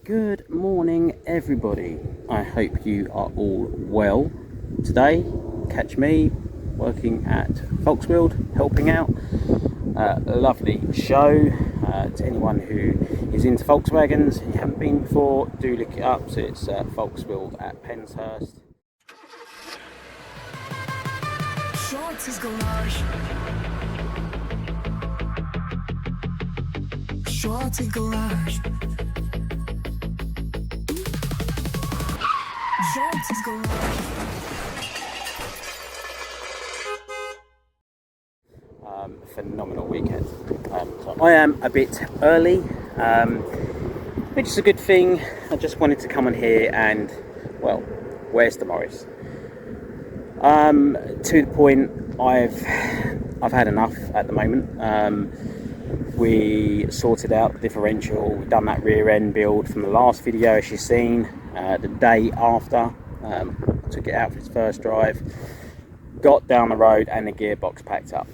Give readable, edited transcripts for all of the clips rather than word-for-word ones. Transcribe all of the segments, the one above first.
Good morning, everybody. I hope you are all well. Today, catch me working at Volkswagen, helping out. Lovely show. To anyone who is into Volkswagens and you haven't been before, do look it up. So it's Volkswagen at Penshurst. Shorty's garage. Shorty garage. Shorty's garage. Phenomenal weekend. So I am a bit early, which is a good thing. I just wanted to come on here and, well, where's the Morris? To the point, I've had enough at the moment. We sorted out the differential. We've done that rear end build from the last video, as you've seen. The day after, took it out for its first drive, got down the road, and the gearbox packed up.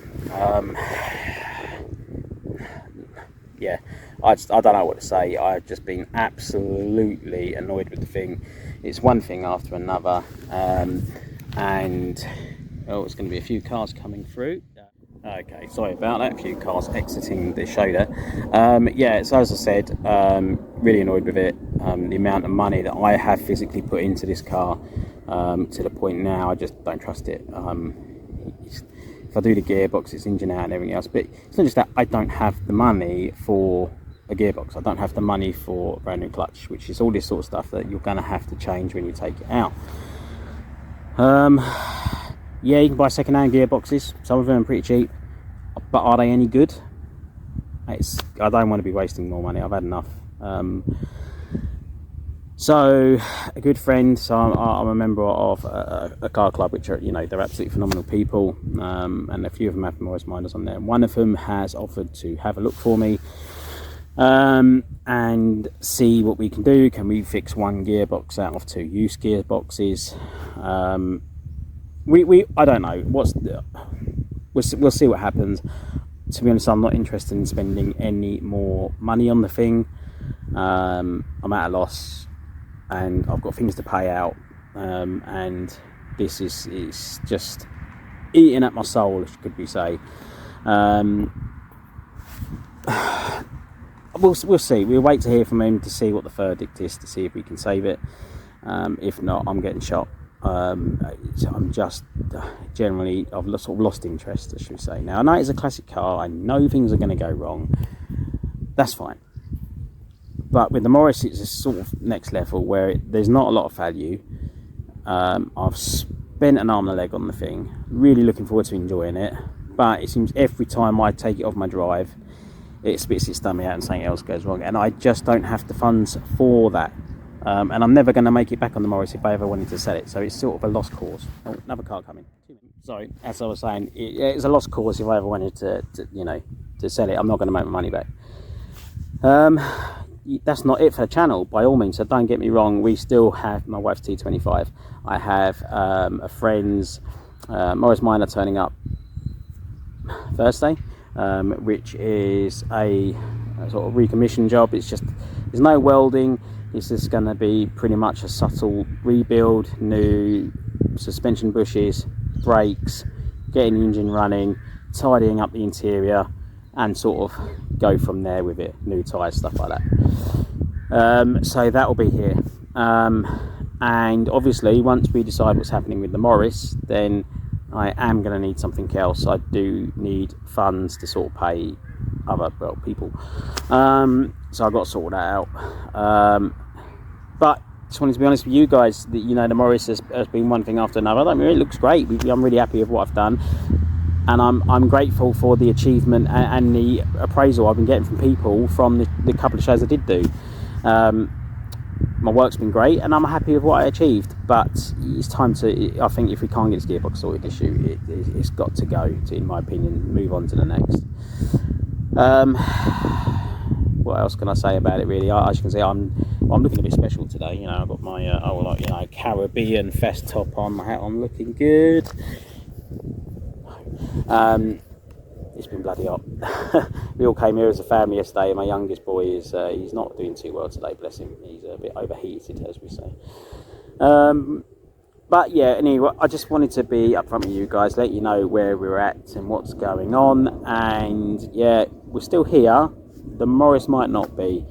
Yeah, I don't know what to say. I've just been absolutely annoyed with the thing. It's one thing after another. And oh, it's going to be a few cars coming through. Okay, sorry about that, a few cars exiting the show there. Yeah, so as I said, really annoyed with it. The amount of money that I have physically put into this car, to the point now I just don't trust it. If I do the gearbox, it's engine out and everything else, but it's not just that. I don't have the money for a gearbox. I don't have the money for a brand new clutch, which is all this sort of stuff that you're going to have to change when you take it out. Yeah, you can buy second-hand gearboxes. Some of them are pretty cheap, but are they any good? I don't want to be wasting more money. I've had enough. So a good friend, so I'm a member of a car club, which are, you know, they're absolutely phenomenal people, and a few of them have Morris Miners on there. One of them has offered to have a look for me, and see what we can do. Can we fix one gearbox out of two used gearboxes? I don't know. We'll see what happens. To be honest, I'm not interested in spending any more money on the thing. I'm at a loss, and I've got things to pay out, and this is just eating at my soul, could we say. We'll see. We'll wait to hear from him to see what the verdict is, to see if we can save it. If not, I'm getting shot. I'm just generally, I've sort of lost interest, I should say. Now, I know it's a classic car. I know things are going to go wrong. That's fine. But with the Morris, it's a sort of next level where there's not a lot of value. I've spent an arm and a leg on the thing. Really looking forward to enjoying it. But it seems every time I take it off my drive, it spits its dummy out and something else goes wrong. And I just don't have the funds for that. And I'm never going to make it back on the Morris if I ever wanted to sell it. So it's sort of a lost cause. Oh, another car coming. Sorry, as I was saying, it's a lost cause if I ever wanted to sell it. I'm not going to make my money back. That's not it for the channel, by all means. So don't get me wrong. We still have my wife's T25. I have a friend's Morris Miner turning up Thursday, which is a sort of recommission job. It's just, there's no welding. This is going to be pretty much a subtle rebuild, new suspension bushes, brakes, getting the engine running, tidying up the interior, and sort of go from there with it. New tyres, stuff like that. So that will be here. And obviously, once we decide what's happening with the Morris, then I am going to need something else. I do need funds to sort of pay other people. So I've got to sort that out. But just wanted to be honest with you guys, that, you know, the Morris has been one thing after another. I mean, it looks great. I'm really happy with what I've done, and I'm grateful for the achievement and the appraisal I've been getting from people from the couple of shows I did do. My work's been great, and I'm happy with what I achieved. But it's time to, I think, if we can't get this gearbox sorted issue, it's got to go. In my opinion, move on to the next. What else can I say about it, really? As you can see, I'm looking a bit special today. You know, I've got my Caribbean fest top on, my hat on, looking good. it's been bloody hot. We all came here as a family yesterday, and my youngest boy is he's not doing too well today, bless him. He's a bit overheated, as we say. But yeah, anyway, I just wanted to be upfront with you guys, let you know where we're at and what's going on. And yeah, we're still here. The Morris might not be.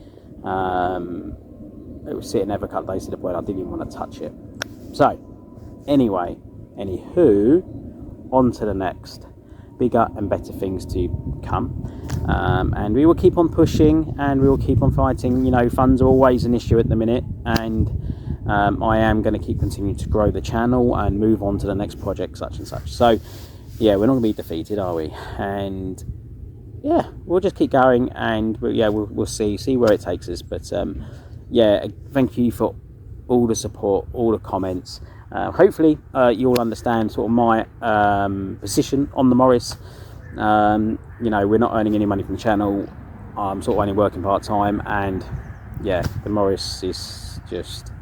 It was sitting there for a couple of days to the point I didn't even want to touch it. So, anyway, anywho, on to the next. Bigger and better things to come. And we will keep on pushing and we will keep on fighting. You know, funds are always an issue at the minute. And I am going to keep continuing to grow the channel and move on to the next project, such and such. So, yeah, we're not going to be defeated, are we? And yeah, we'll just keep going, and we'll see where it takes us. But yeah, thank you for all the support, all the comments. Hopefully, you'll understand sort of my position on the Morris. You know, we're not earning any money from the channel. I'm sort of only working part time, and yeah, the Morris is just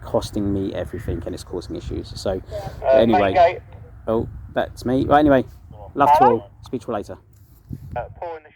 costing me everything, and it's causing issues. So anyway, oh, that's me. Right, anyway, love to all. Speak to you later. Paul in the